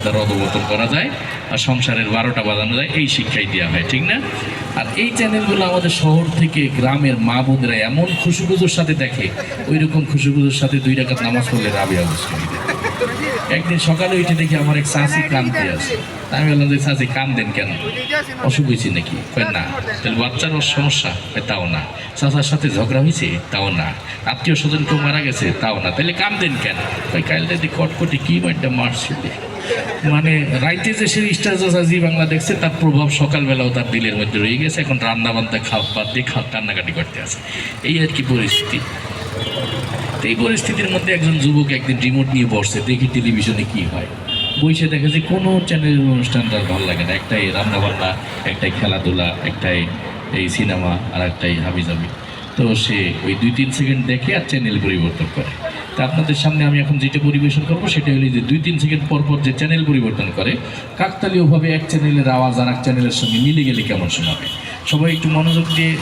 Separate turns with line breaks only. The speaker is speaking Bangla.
রদবতন করা যায় আর সংসারের 12টা বাজানো যায়, এই শিক্ষাই দেওয়া হয়, ঠিক না? আর এই চ্যানেলগুলো আমাদের শহর থেকে গ্রামের মা বোনেরা এমন খুশুখুজুর সাথে দেখে, ওই রকম খুশুখুজুর সাথে 2 রাকাত নামাজ পড়লে রাবিয়া মুসলিম। একদিন সকালে উঠে দেখি আমার এক চাচি কাঁদতে আছে। আমি বললাম যে চাচি কান্দেন কেন, অসুখ হয়েছে নাকি? না। তাহলে বাচ্চার সমস্যা? তাও না। চাচার সাথে ঝগড়া হয়েছে? তাও না। আত্মীয় স্বজন কেউ মারা গেছে? তাও না। তাহলে কান্দেন কেন? কাল রাতে কটকটি কি মাইটা মারছিল। মানে রাইতে যে সে স্টার জি বাংলা দেখছে, তার প্রভাব সকালবেলাও তার দিলের মধ্যে রয়ে গেছে। এখন রান্না বান্না বাদ দিয়ে কান্নাকাটি করতে আছে, এই আর কি পরিস্থিতি। এই পরিস্থিতির মধ্যে একজন যুবক একদিন রিমোট নিয়ে বসছে, দেখি টেলিভিশনে কি হয়। বইসে দেখে যে কোনো চ্যানেলের অনুষ্ঠান তার ভালো লাগে না, একটাই রান্নাবান্না, একটাই খেলাধুলা, একটাই এই সিনেমা, আর একটাই হাবিজাবি। তো সে ওই 2-3 সেকেন্ড দেখে আর চ্যানেল পরিবর্তন করে। তা আপনাদের সামনে আমি এখন যেটা পরিবেশন করবো সেটা হলো যে 2-3 সেকেন্ড পর পর যে চ্যানেল পরিবর্তন করে, কাকতালীয়ভাবে এক চ্যানেলের আওয়াজ আর এক চ্যানেলের সঙ্গে মিলে গেলে কেমন শোনাবে। সবাই একটু মনোযোগ দিয়ে